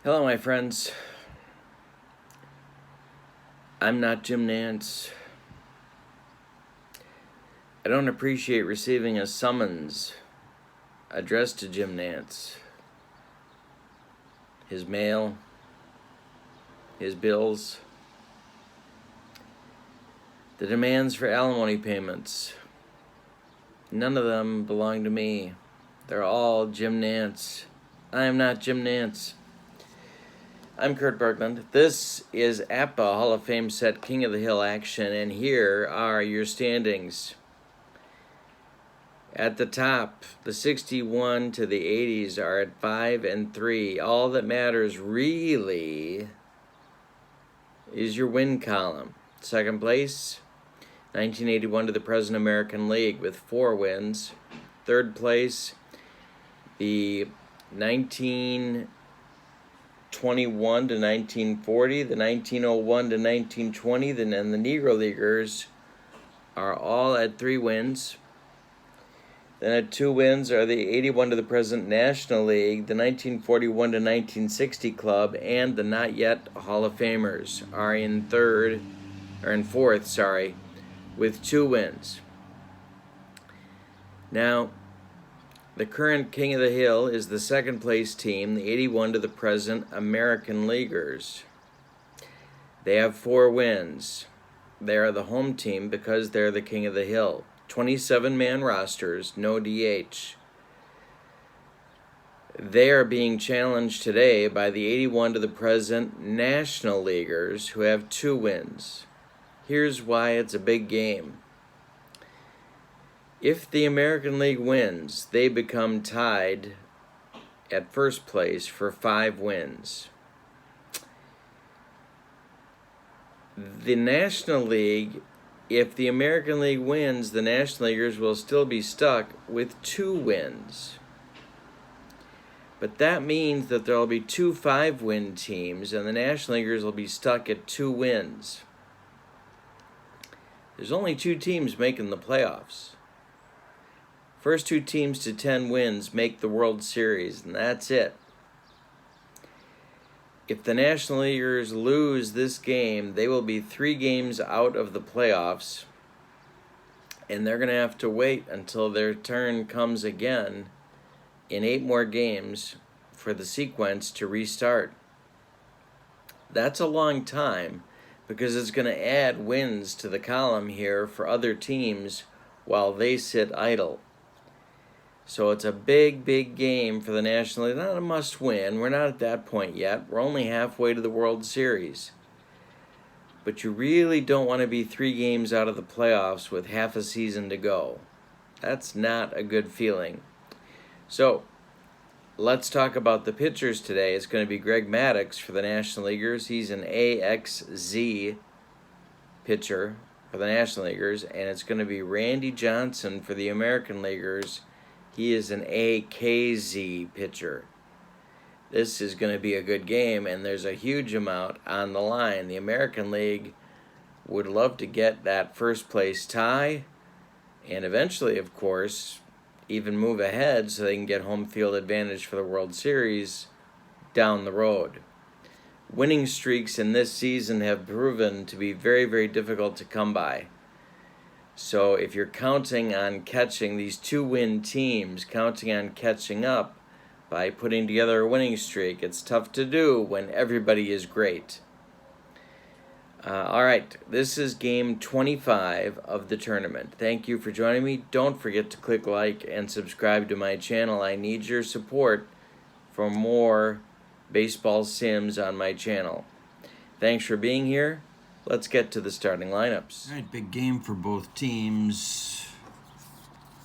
Hello, my friends. I'm not Jim Nantz. I don't appreciate receiving a summons addressed to Jim Nantz. His mail, his bills, the demands for alimony payments. None of them belong to me. They're all Jim Nantz. I am not Jim Nantz. I'm Kurt Bergland. This is APBA Hall of Fame set King of the Hill action, and here are your standings. At the top, the 61 to the 80s are at 5 and 3. All that matters really is your win column. Second place, 1981 to the present American League with 4 wins. Third place, the 1921 to 1940, the 1901 to 1920, and the Negro Leaguers are all at 3 wins. Then at 2 wins are the 81 to the present National League, the 1941 to 1960 club, and the not yet Hall of Famers are in fourth, with 2 wins. Now, the current King of the Hill is the second place team, the 81 to the present American Leaguers. They have 4 wins. They are the home team because they're the King of the Hill. 27-man rosters, no DH. They are being challenged today by the 81 to the present National Leaguers, who have 2 wins. Here's why it's a big game. If the American League wins, they become tied at first place for 5 wins. The National League, if the American League wins, the National Leaguers will still be stuck with 2 wins. But that means that there will be 2 5-win teams, and the National Leaguers will be stuck at 2 wins. There's only 2 teams making the playoffs. First 2 teams to 10 wins make the World Series, and that's it. If the National Leaguers lose this game, they will be 3 games out of the playoffs, and they're going to have to wait until their turn comes again in 8 more games for the sequence to restart. That's a long time because it's going to add wins to the column here for other teams while they sit idle. So it's a big, big game for the National League. Not a must-win. We're not at that point yet. We're only halfway to the World Series. But you really don't want to be 3 games out of the playoffs with half a season to go. That's not a good feeling. So let's talk about the pitchers today. It's going to be Greg Maddux for the National Leaguers. He's an AXZ pitcher for the National Leaguers. And it's going to be Randy Johnson for the American Leaguers. He is an AKZ pitcher. This is going to be a good game, and there's a huge amount on the line. The American League would love to get that first place tie, and eventually, of course, even move ahead so they can get home field advantage for the World Series down the road. Winning streaks in this season have proven to be very, very difficult to come by. So if you're counting on catching these 2-win teams, counting on catching up by putting together a winning streak, it's tough to do when everybody is great. All right, this is game 25 of the tournament. Thank you for joining me. Don't forget to click like and subscribe to my channel. I need your support for more baseball sims on my channel. Thanks for being here. Let's get to the starting lineups. All right, big game for both teams.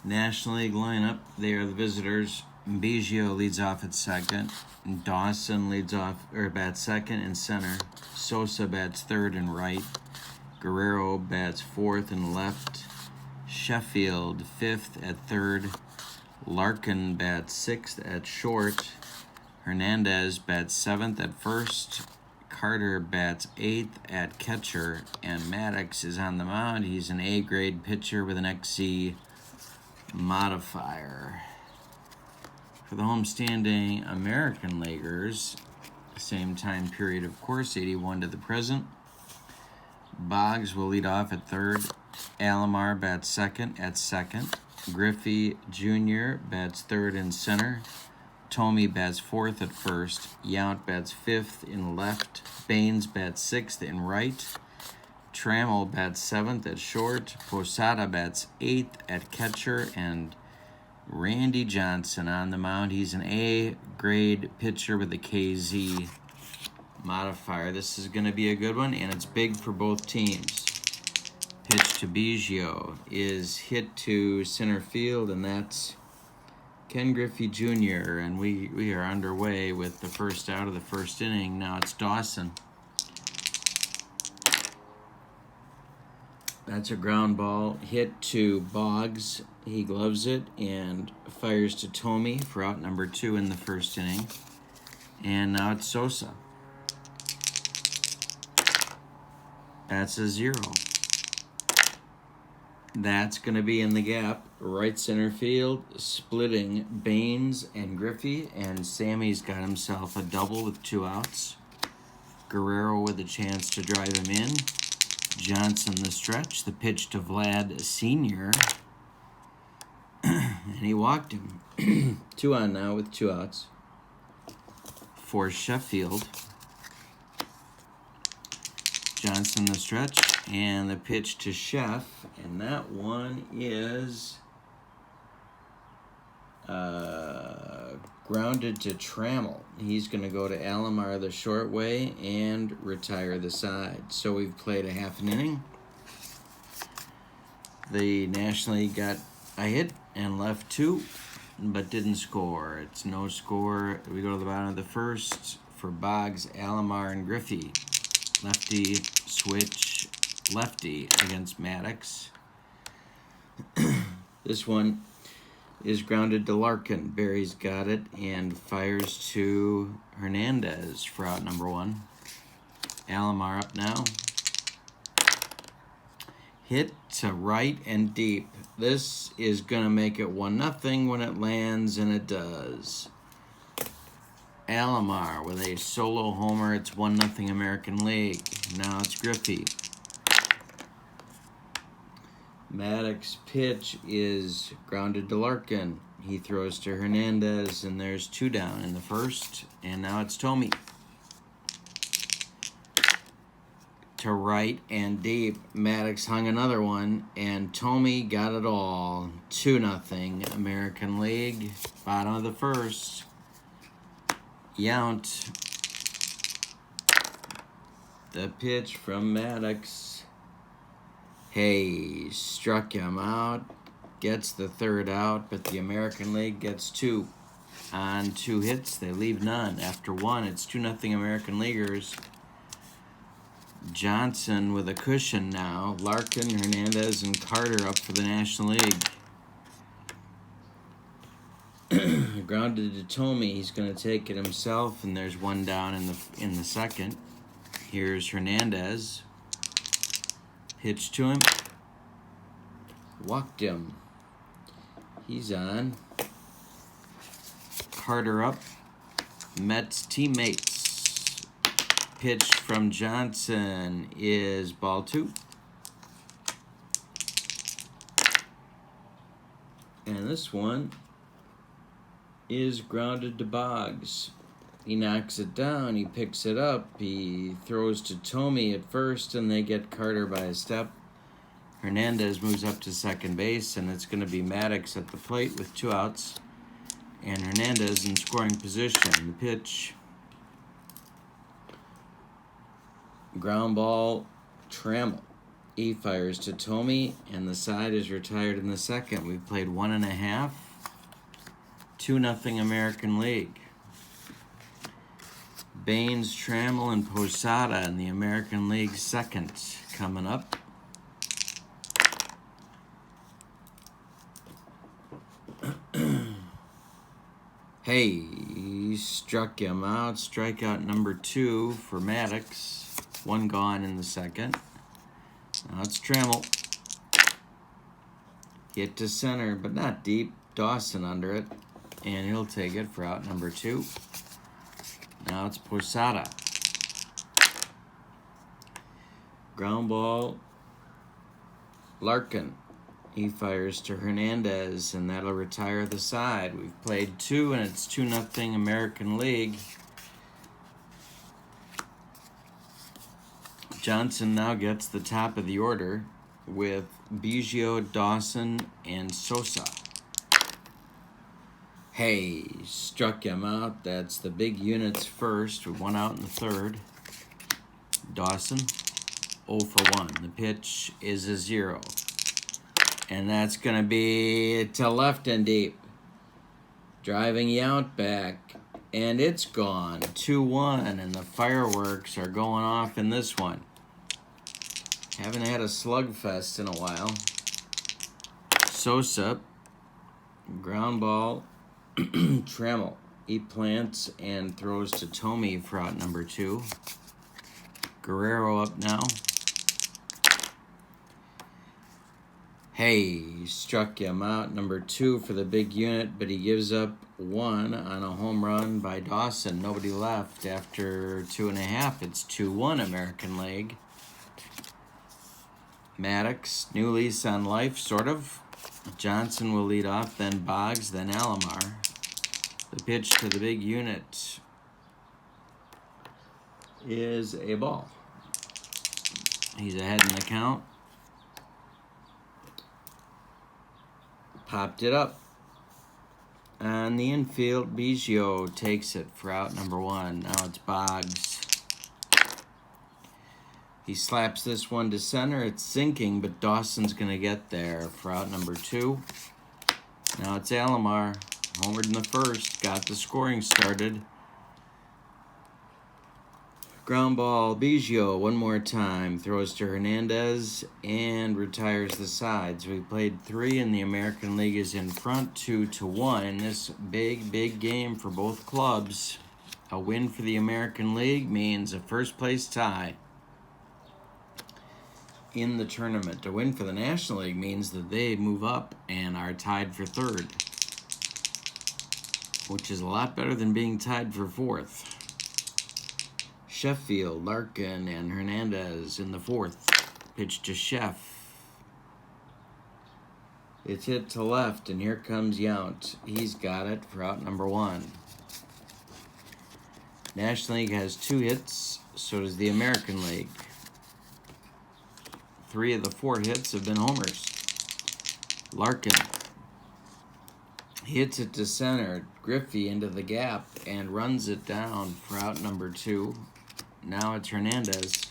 National League lineup, they are the visitors. Biggio leads off at second. Dawson bats second and center. Sosa bats third and right. Guerrero bats fourth and left. Sheffield fifth at third. Larkin bats sixth at short. Hernandez bats seventh at first. Carter bats 8th at catcher, and Maddux is on the mound. He's an A-grade pitcher with an XC modifier. For the homestanding American Leaguers, Same time period, of course, 81 to the present. Boggs will lead off at third. Alomar bats second at second. Griffey Jr. bats third and center. Tomey bats fourth at first. Yount bats fifth in left. Baines bats sixth in right. Trammell bats seventh at short. Posada bats eighth at catcher. And Randy Johnson on the mound. He's an A-grade pitcher with a KZ modifier. This is going to be a good one, and it's big for both teams. Pitch to Biggio is hit to center field, and that's Ken Griffey Jr., and we are underway with the first out of the first inning. Now it's Dawson. That's a ground ball hit to Boggs. He gloves it and fires to Tomey for out number 2 in the first inning. And now it's Sosa. That's a 0. That's going to be in the gap, right center field, splitting Baines and Griffey, and Sammy's got himself a double with 2 outs. Guerrero with a chance to drive him in. Johnson the stretch, the pitch to Vlad Sr., and he walked him. 2 on now with 2 outs. For Sheffield. Johnson the stretch, and the pitch to Chef, and that one is grounded to Trammell. He's going to go to Alomar the short way and retire the side. So we've played a half an inning. The National League got a hit and left 2, but didn't score. It's no score. We go to the bottom of the first for Boggs, Alomar, and Griffey. Lefty switch lefty against Maddux. This one is grounded to Larkin. Barry's got it and fires to Hernandez for out number 1. Alomar up now. Hit to right and deep. This is going to make it 1-0 when it lands, and it does. Alomar with a solo homer. It's 1-0 American League. Now it's Griffey. Maddux' pitch is grounded to Larkin. He throws to Hernandez, and there's 2 down in the first. And now it's Tomey. To right and deep. Maddux hung another one, and Tomey got it all. 2-0 American League. Bottom of the first. Yount. The pitch from Maddux. Hey, struck him out. Gets the 3rd out, but the American League gets 2. On 2 hits, they leave none. After 1, it's 2-0 American Leaguers. Johnson with a cushion now. Larkin, Hernandez, and Carter up for the National League. Grounded to Tomey. He's going to take it himself, and there's 1 down in the second. Here's Hernandez. Pitch to him. Walked him. He's on. Carter up. Mets teammates. Pitch from Johnson is ball 2. And this one is grounded to Boggs. He knocks it down, he picks it up, he throws to Tomey at first, and they get Carter by a step. Hernandez moves up to second base, and it's going to be Maddux at the plate with 2 outs. And Hernandez in scoring position. The pitch. Ground ball, Trammell. He fires to Tomey, and the side is retired in the second. We've played 1.5. 2-0 American League. Baines, Trammell, and Posada in the American League second coming up. Hey, he struck him out. Strikeout number 2 for Maddux. 1 gone in the second. Now it's Trammell. Hit to center, but not deep. Dawson under it, and he'll take it for out number 2. Now Now it's Posada. Ground ball, Larkin. He fires to Hernandez, and that'll retire the side. We've played 2, and it's 2-0 American League. Johnson now gets the top of the order with Biggio, Dawson, and Sosa. Hey, struck him out. That's the big units first, with 1 out in the 3rd. Dawson, 0 for 1. The pitch is a 0. And that's going to be to left and deep. Driving Yount back. And it's gone. 2-1. And the fireworks are going off in this one. Haven't had a slugfest in a while. Sosa. Ground ball. Trammell. He plants and throws to Tomey for out number 2. Guerrero up now. Hey, struck him out, number 2 for the big unit, but he gives up 1 on a home run by Dawson. Nobody left after 2.5. It's 2-1 American League. Maddux, new lease on life, sort of. Johnson will lead off, then Boggs, then Alomar. The pitch to the big unit is a ball. He's ahead in the count. Popped it up. On the infield, Biggio takes it for out number 1. Now it's Boggs. He slaps this one to center. It's sinking, but Dawson's going to get there for out number 2. Now it's Alomar. Homered in the 1st. Got the scoring started. Ground ball, Biggio, one more time. Throws to Hernandez and retires the sides. We played 3 and the American League is in front 2-1 in this big game for both clubs. A win for the American League means a first place tie in the tournament. A win for the National League means that they move up and are tied for 3rd, which is a lot better than being tied for 4th. Sheffield, Larkin, and Hernandez in the 4th. Pitch to Sheff. It's hit to left, and here comes Yount. He's got it for out number 1. National League has 2 hits, so does the American League. 3 of the 4 hits have been homers. Larkin hits it to center. Griffey into the gap and runs it down for out number 2. Now it's Hernandez.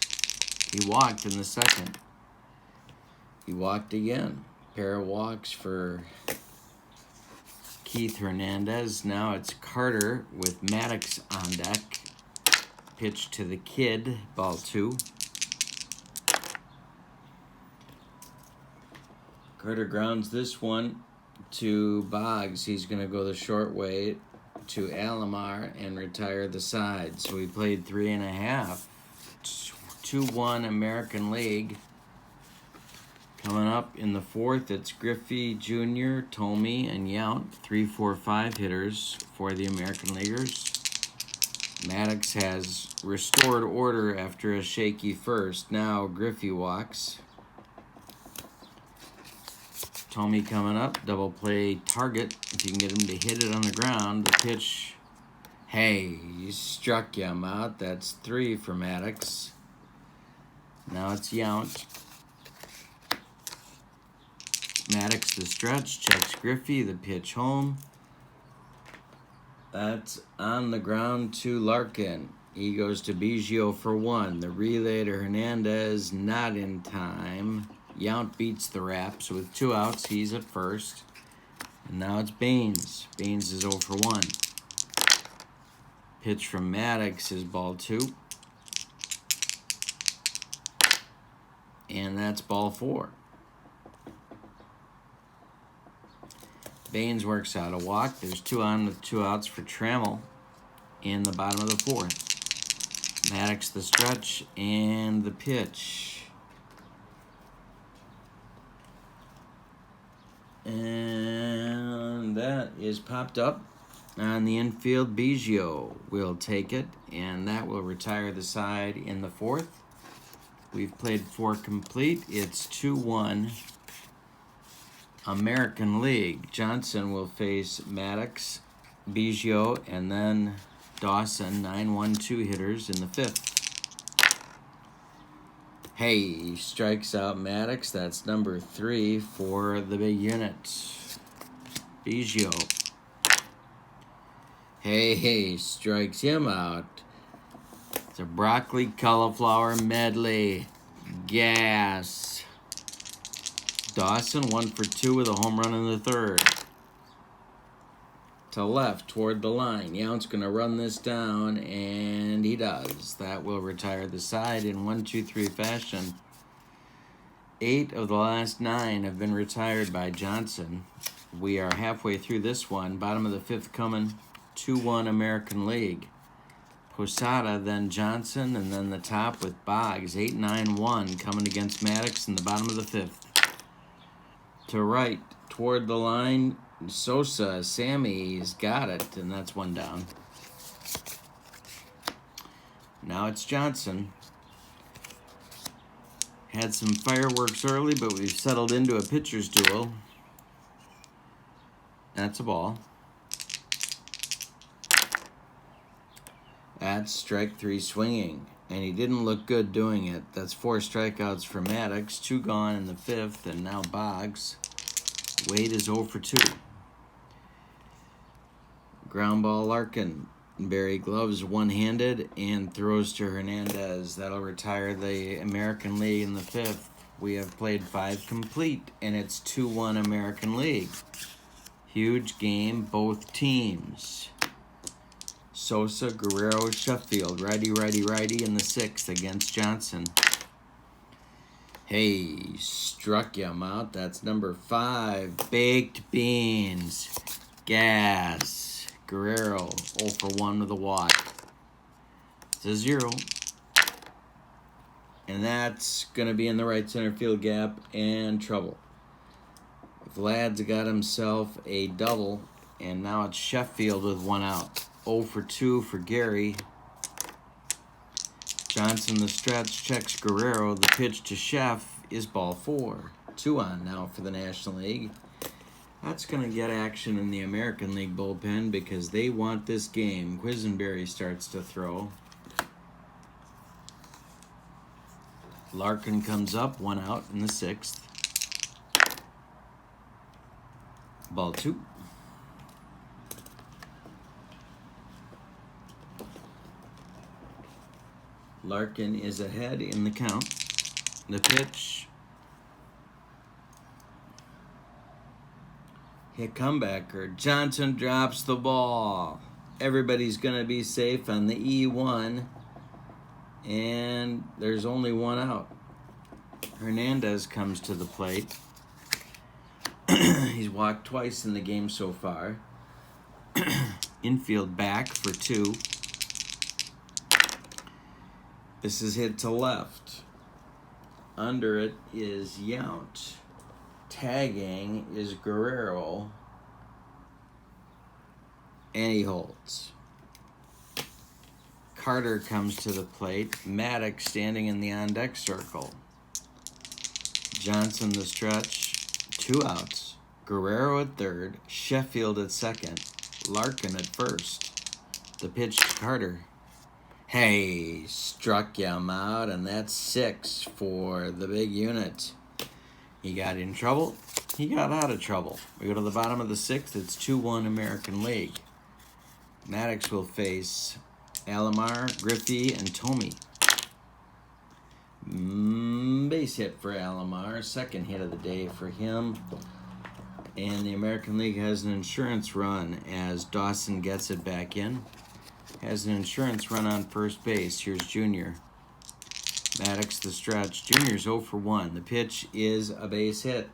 He walked in the 2nd. He walked again. Pair of walks for Keith Hernandez. Now it's Carter with Maddux on deck. Pitch to the kid. Ball 2. Carter grounds this one to Boggs. He's going to go the short way to Alomar and retire the side. So we played 3.5. 2-1 American League. Coming up in the 4th, it's Griffey Jr., Tomey, and Yount. 3-4-5 hitters for the American Leaguers. Maddux has restored order after a shaky 1st. Now Griffey walks. Tomey coming up, double play target. If you can get him to hit it on the ground, the pitch, hey, he struck him out. That's 3 for Maddux. Now it's Yount. Maddux the stretch, checks Griffey, the pitch home. That's on the ground to Larkin. He goes to Biggio for 1. The relay to Hernandez, not in time. Yount beats the Raps with 2 outs. He's at first. And now it's Baines. Baines is 0 for 1. Pitch from Maddux is ball 2. And that's ball 4. Baines works out a walk. There's 2 on with 2 outs for Trammell in the bottom of the 4th. Maddux the stretch and the pitch. And that is popped up On the infield, Biggio will take it, and that will retire the side in the fourth. We've played 4 complete. It's 2-1 American League. Johnson will face Maddux, Biggio, and then Dawson, 9-1-2 hitters in the fifth. Hey, strikes out Maddux. That's number 3 for the big unit. Biggio. Hey, strikes him out. It's a broccoli cauliflower medley. Gas. Dawson 1 for 2 with a home run in the third. To left toward the line. Yount's going to run this down, and he does. That will retire the side in 1-2-3 fashion. 8 of the last 9 have been retired by Johnson. We are halfway through this one. Bottom of the fifth coming. 2-1 American League. Posada, then Johnson, and then the top with Boggs. 8-9-1 coming against Maddux in the bottom of the fifth. To right toward the line. Sosa, Sammy's got it, and that's 1 down. Now it's Johnson. Had some fireworks early, but we've settled into a pitcher's duel. That's a ball. That's strike 3 swinging, and he didn't look good doing it. That's 4 strikeouts for Maddux, 2 gone in the fifth, and now Boggs. Wade is 0 for 2. Ground ball Larkin. Barry gloves one-handed and throws to Hernandez. That'll retire the American League in the fifth. We have played 5 complete, and it's 2-1 American League. Huge game, both teams. Sosa, Guerrero, Sheffield. Righty in the sixth against Johnson. Hey, struck him out. That's number 5. Baked beans. Gas. Guerrero, 0 for 1 with a walk. It's a 0. And that's going to be in the right center field gap and trouble. Vlad's got himself a double, and now it's Sheffield with 1 out. 0 for 2 for Gary. Johnson the stretch, checks Guerrero. The pitch to Chef is ball 4. 2 on now for the National League. That's going to get action in the American League bullpen because they want this game. Quisenberry starts to throw. Larkin comes up, 1 out in the sixth. Ball 2. Larkin is ahead in the count. The pitch. Hit comebacker. Johnson drops the ball. Everybody's going to be safe on the E1. And there's only 1 out. Hernandez comes to the plate. He's walked twice in the game so far. Infield back for 2. This is hit to left. Under it is Yount. Tagging is Guerrero. And he holds. Carter comes to the plate. Maddux standing in the on-deck circle. Johnson the stretch. 2 outs. Guerrero at third. Sheffield at second. Larkin at first. The pitch to Carter. Hey, struck him out, and that's 6 for the big unit. He got in trouble. He got out of trouble. We go to the bottom of the sixth. It's 2-1 American League. Maddux will face Alomar, Griffey, and Tomey. Base hit for Alomar. Second hit of the day for him. And the American League has an insurance run as Dawson gets it back in. Has an insurance run on first base. Here's Junior. Maddux the stretch. Junior's 0 for 1. The pitch is a base hit.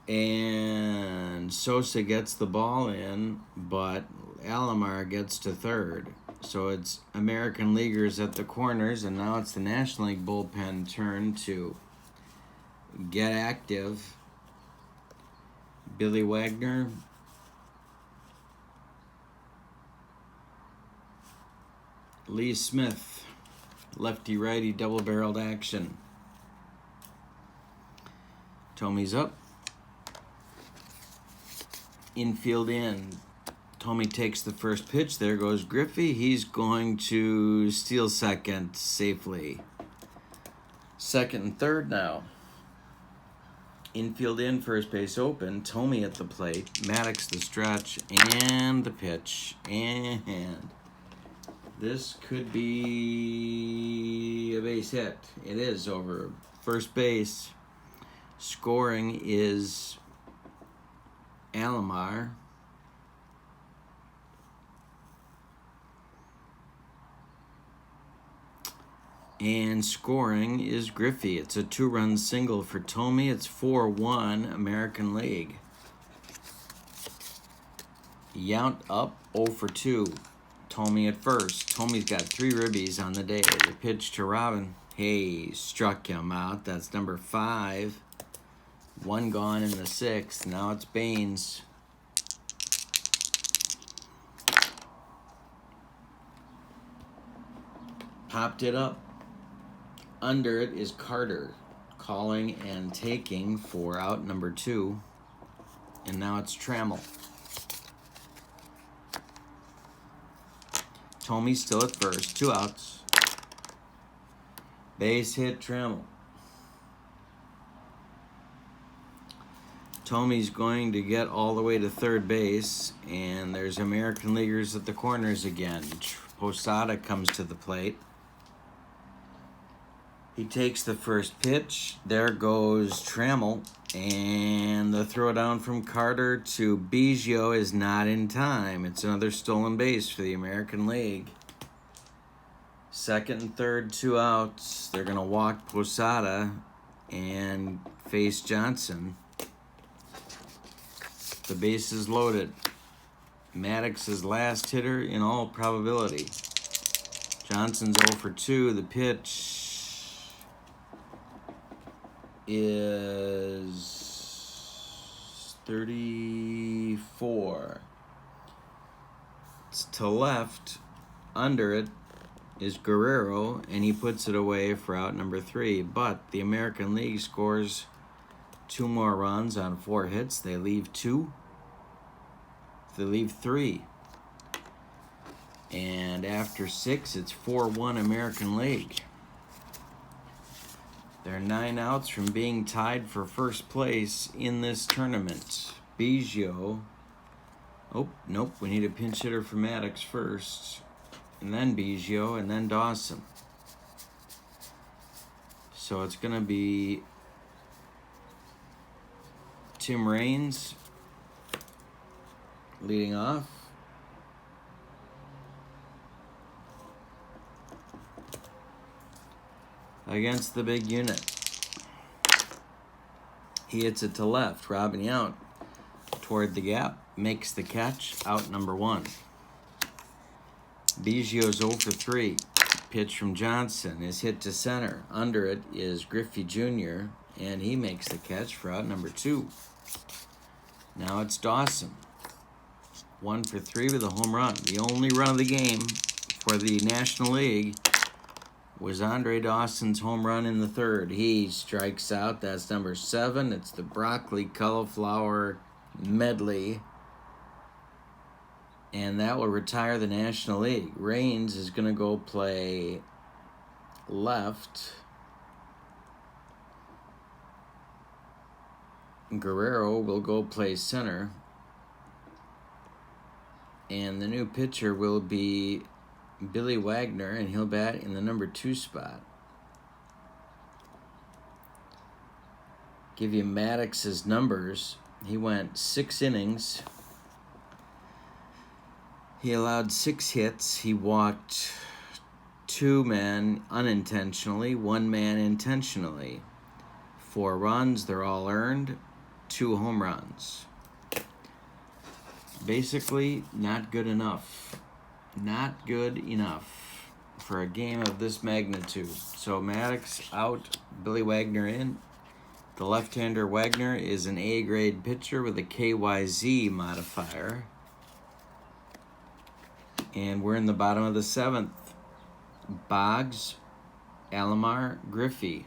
And Sosa gets the ball in, but Alomar gets to third. So it's American Leaguers at the corners, and now it's the National League bullpen turn to get active. Billy Wagner. Lee Smith, lefty-righty double-barreled action. Tomey's up. Infield in. Tomey takes the first pitch. There goes Griffey. He's going to steal second safely. Second and third now. Infield in, first base open. Tomey at the plate. Maddux the stretch and the pitch. And this could be a base hit. It is over first base. Scoring is Alomar. And scoring is Griffey. It's a 2-run single for Tomey. It's 4-1 American League. Yount up 0 for 2. Tomey at first. Tomey's got 3 ribbies on the day. The pitch to Robin. Hey, struck him out. That's number 5. 1 gone in the 6th. Now it's Baines. Popped it up. Under it is Carter, calling and taking for out number 2. And now it's Trammell. Tomey's still at first, 2 outs. Base hit Trammell. Tomey's going to get all the way to third base, and there's American Leaguers at the corners again. Posada comes to the plate. He takes the first pitch. There goes Trammell. And the throw down from Carter to Biggio is not in time. It's another stolen base for the American League. Second and third, 2 outs. They're going to walk Posada and face Johnson. The base is loaded. Maddux is last hitter in all probability. Johnson's 0 for 2. The pitch is 34. It's to left. Under it is Guerrero, and he puts it away for out number 3. But the American League scores 2 more runs on 4 hits. They leave 2. They leave 3. And after 6, it's 4-1 American League. They're 9 outs from being tied for first place in this tournament. Biggio. Oh, nope. We need a pinch hitter for Maddux first. And then Biggio, and then Dawson. So it's going to be Tim Raines leading off. Against the big unit. He hits it to left. Robin Yount toward the gap. Makes the catch. Out number 1. Biggio's 0 for 3. Pitch from Johnson is hit to center. Under it is Griffey Jr. And he makes the catch for out number 2. Now it's Dawson. 1 for 3 with a home run. The only run of the game for the National League was Andre Dawson's home run in the 3rd. He strikes out. That's number 7. It's the broccoli cauliflower medley. And that will retire the National League. Raines is going to go play left. Guerrero will go play center. And the new pitcher will be Billy Wagner, and he'll bat in the number 2 spot. Give you Maddux's numbers. He went 6 innings. He allowed 6 hits. He walked 2 men unintentionally, 1 man intentionally. 4 runs, they're all earned. 2 home runs. Basically, not good enough. Not good enough for a game of this magnitude. So Maddux out, Billy Wagner in. The left-hander Wagner is an A-grade pitcher with a KYZ modifier. And we're in the bottom of the 7th. Boggs, Alomar, Griffey.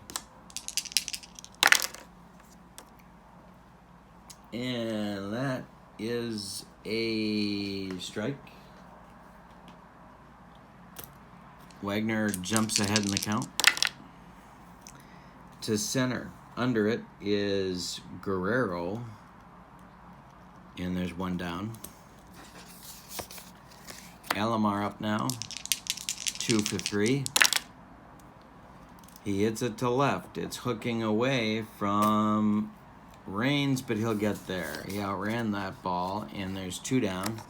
And that is a strike. Wagner jumps ahead in the count. To center. Under it is Guerrero. And there's one down. Alomar up now. 2 for 3. He hits it to left. It's hooking away from Raines, but he'll get there. He outran that ball, and there's 2 down.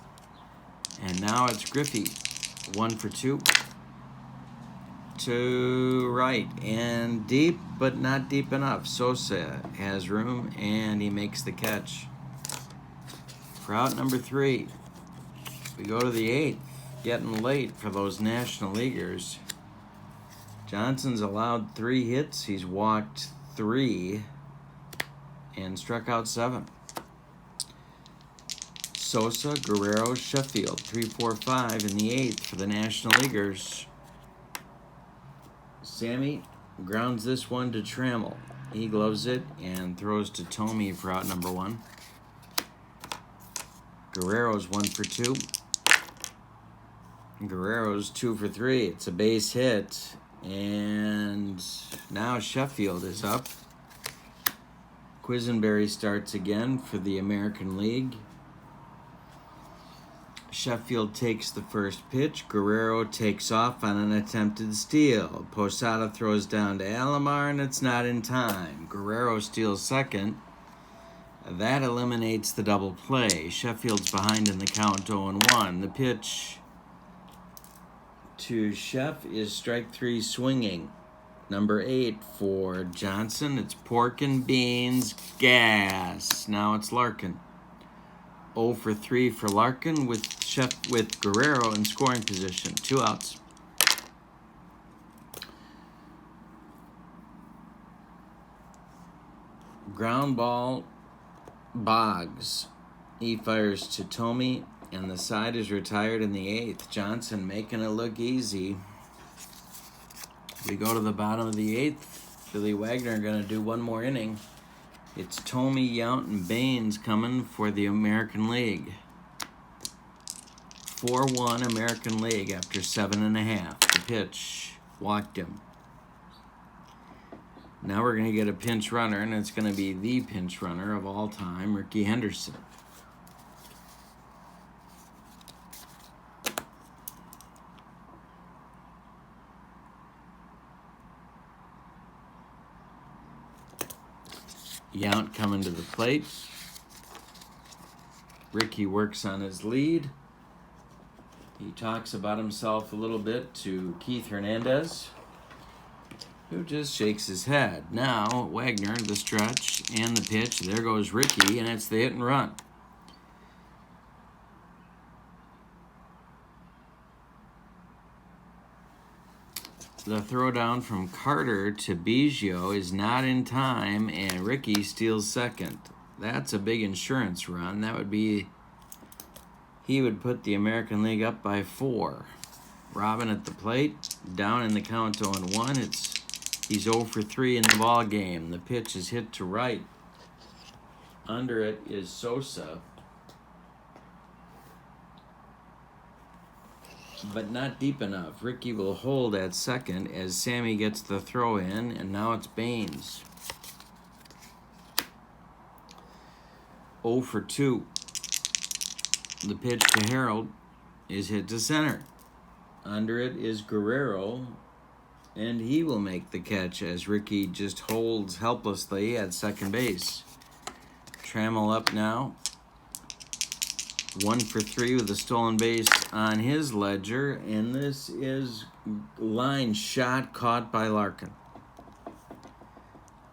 And now it's Griffey. 1 for 2. To right and deep, but not deep enough. Sosa has room, and he makes the catch. For out number 3, we go to the 8th. Getting late for those National Leaguers. Johnson's allowed 3 hits. He's walked 3 and struck out 7. Sosa, Guerrero, Sheffield, 3, 4, 5 in the 8th for the National Leaguers. Sammy grounds this one to Trammell. He gloves it and throws to Thome for out number 1. Guerrero's 1 for 2. Guerrero's 2 for 3. It's a base hit. And now Sheffield is up. Quisenberry starts again for the American League. Sheffield takes the first pitch. Guerrero takes off on an attempted steal. Posada throws down to Alomar, and it's not in time. Guerrero steals second. That eliminates the double play. Sheffield's behind in the count 0-1. The pitch to Sheff is strike 3 swinging. Number 8 for Johnson. It's pork and beans, gas. Now it's Larkin. 0 for 3 for Larkin with Guerrero in scoring position. 2 outs. Ground ball, Boggs. He fires to Thome, and the side is retired in the 8th. Johnson making it look easy. We go to the bottom of the 8th. Billy Wagner going to do one more inning. It's Thome, Yount, and Baines coming for the American League. 4-1 American League after 7.5. The pitch walked him. Now we're going to get a pinch runner, and it's going to be the pinch runner of all time, Ricky Henderson. Yount coming to the plate. Ricky works on his lead. He talks about himself a little bit to Keith Hernandez, who just shakes his head. Now, Wagner, the stretch, and the pitch. There goes Ricky, and it's the hit and run. The throwdown from Carter to Biggio is not in time, and Ricky steals second. That's a big insurance run. That would be, he would put the American League up by 4. Robin at the plate, down in the count 0-1. He's 0 for 3 in the ball game. The pitch is hit to right. Under it is Sosa, but not deep enough. Ricky will hold at second as Sammy gets the throw in, and now it's Baines. 0 for 2. The pitch to Harold is hit to center. Under it is Guerrero, and he will make the catch as Ricky just holds helplessly at second base. Trammell up now. 1 for 3 with a stolen base on his ledger, and this is line shot caught by Larkin.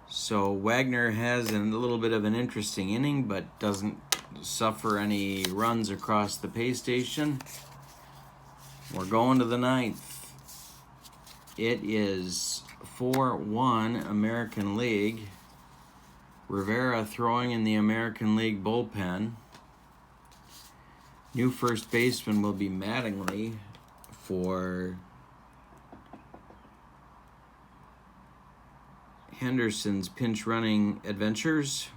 So Wagner has a little bit of an interesting inning, but doesn't suffer any runs across the pay station. We're going to the 9th. It is 4-1 American League Rivera throwing in the American League bullpen. New first baseman will be Mattingly for Henderson's pinch running adventures.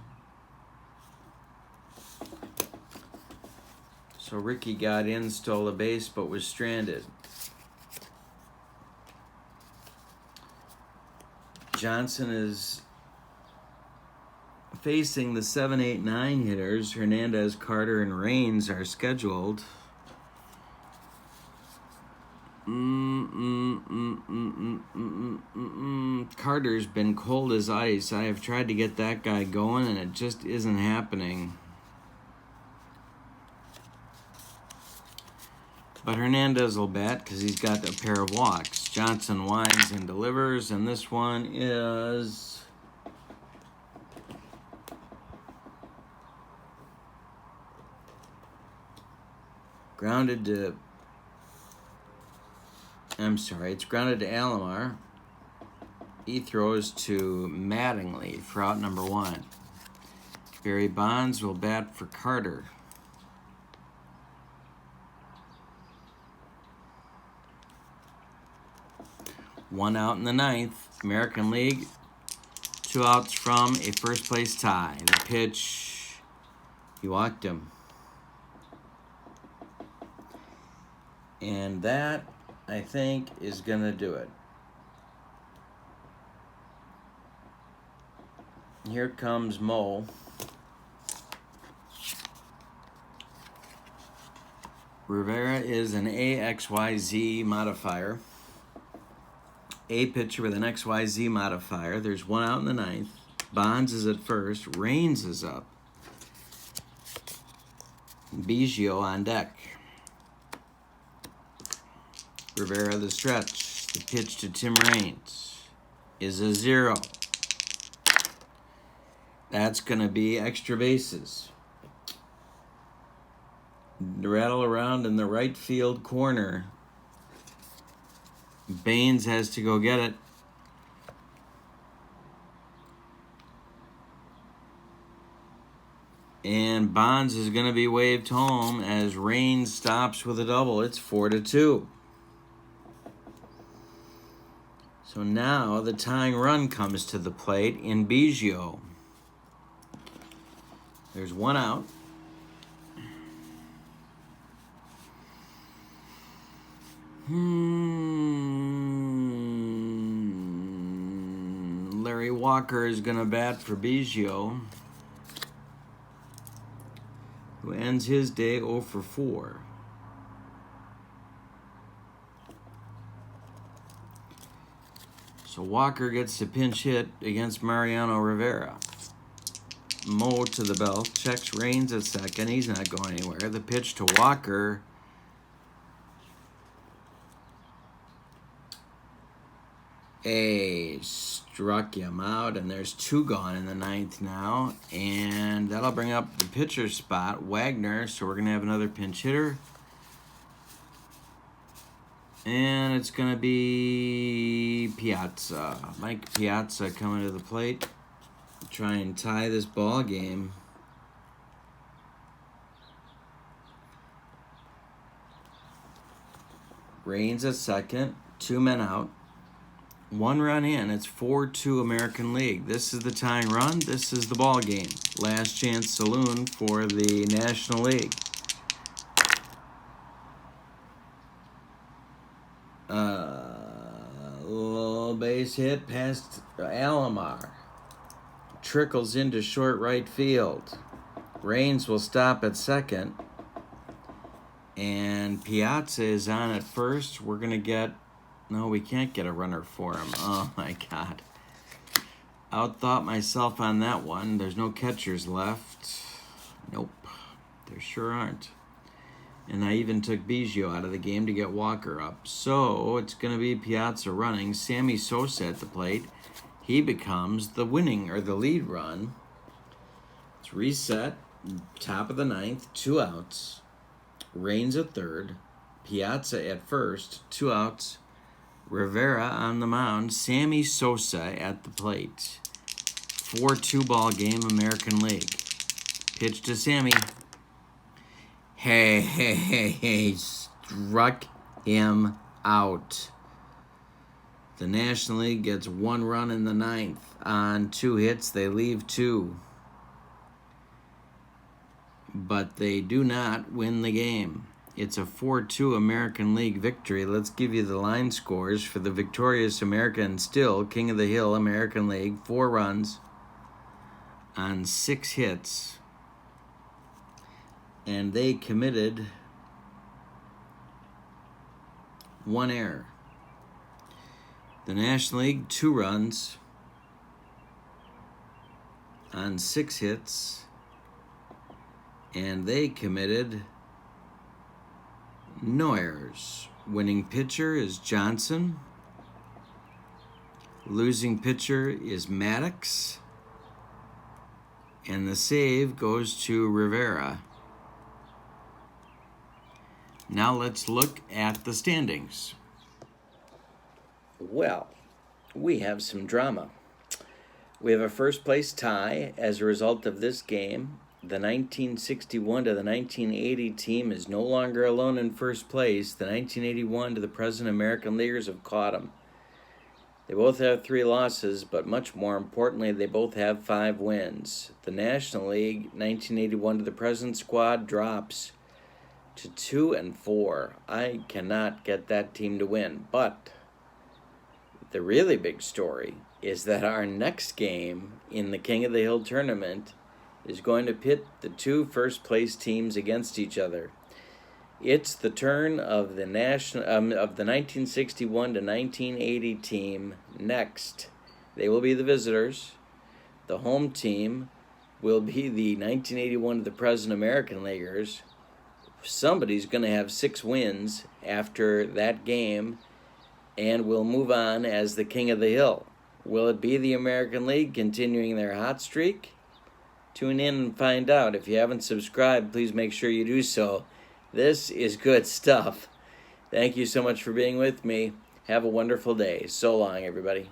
So Ricky got in, stole a base, but was stranded. Johnson is facing the 7, 8, 9 hitters. Hernandez, Carter, and Raines are scheduled. Carter's been cold as ice. I have tried to get that guy going, and it just isn't happening. But Hernandez will bat because he's got a pair of walks. Johnson winds and delivers, and this one is grounded to... it's grounded to Alomar. He throws to Mattingly for out number 1. Barry Bonds will bat for Carter. One out in the 9th. American League. 2 outs from a first place tie. The pitch, he walked him. And that, I think, is going to do it. Here comes Mo. Rivera is an AXYZ modifier. A pitcher with an XYZ modifier. There's 1 out in the 9th. Bonds is at first. Raines is up. Biggio on deck. Rivera the stretch. The pitch to Tim Raines is a 0. That's going to be extra bases. Rattle around in the right field corner. Baines has to go get it. And Bonds is going to be waved home as Raines stops with a double. It's 4-2. So now the tying run comes to the plate in Biggio. There's 1 out. Larry Walker is going to bat for Biggio, who ends his day 0 for 4. So Walker gets to pinch hit against Mariano Rivera. Mo to the belt, checks Raines at second. He's not going anywhere. The pitch to Walker. Struck him out, and there's 2 gone in the 9th now. And that'll bring up the pitcher spot, Wagner. So we're going to have another pinch hitter. And it's going to be Piazza. Mike Piazza coming to the plate. Try and tie this ball game. Raines at second. 2 men out. 1 run in. It's 4-2 American League. This is the tying run. This is the ball game. Last chance saloon for the National League. Little base hit past Alomar. Trickles into short right field. Raines will stop at second. And Piazza is on at first. We're going to get... No, we can't get a runner for him. Oh, my God. Outthought myself on that one. There's no catchers left. Nope. There sure aren't. And I even took Biggio out of the game to get Walker up. So it's going to be Piazza running. Sammy Sosa at the plate. He becomes the winning or the lead run. It's reset. Top of the 9th. 2 outs. Raines at third. Piazza at first. 2 outs. Rivera on the mound. Sammy Sosa at the plate. 4-2 ball game, American League. Pitch to Sammy. Hey, struck him out. The National League gets 1 run in the 9th. On 2 hits, they leave 2. But they do not win the game. It's a 4-2 American League victory. Let's give you the line scores for the victorious American still, King of the Hill American League. 4 runs on 6 hits. And they committed 1 error. The National League, 2 runs on 6 hits, and they committed no errors. Winning pitcher is Johnson. Losing pitcher is Maddux. And the save goes to Rivera. Now let's look at the standings. Well, we have some drama. We have a first place tie as a result of this game. The 1961 to the 1980 team is no longer alone in first place. The 1981 to the present American Leaguers have caught them. They both have 3 losses, but much more importantly, they both have 5 wins. The National League 1981 to the present squad drops to 2-4. I cannot get that team to win, but the really big story is that our next game in the King of the Hill tournament is going to pit the 2 first-place teams against each other. It's the turn of the 1961 to 1980 team next. They will be the visitors. The home team will be the 1981 to the present American Leaguers. Somebody's going to have 6 wins after that game and will move on as the King of the Hill. Will it be the American League continuing their hot streak? Tune in and find out. If you haven't subscribed, please make sure you do so. This is good stuff. Thank you so much for being with me. Have a wonderful day. So long, everybody.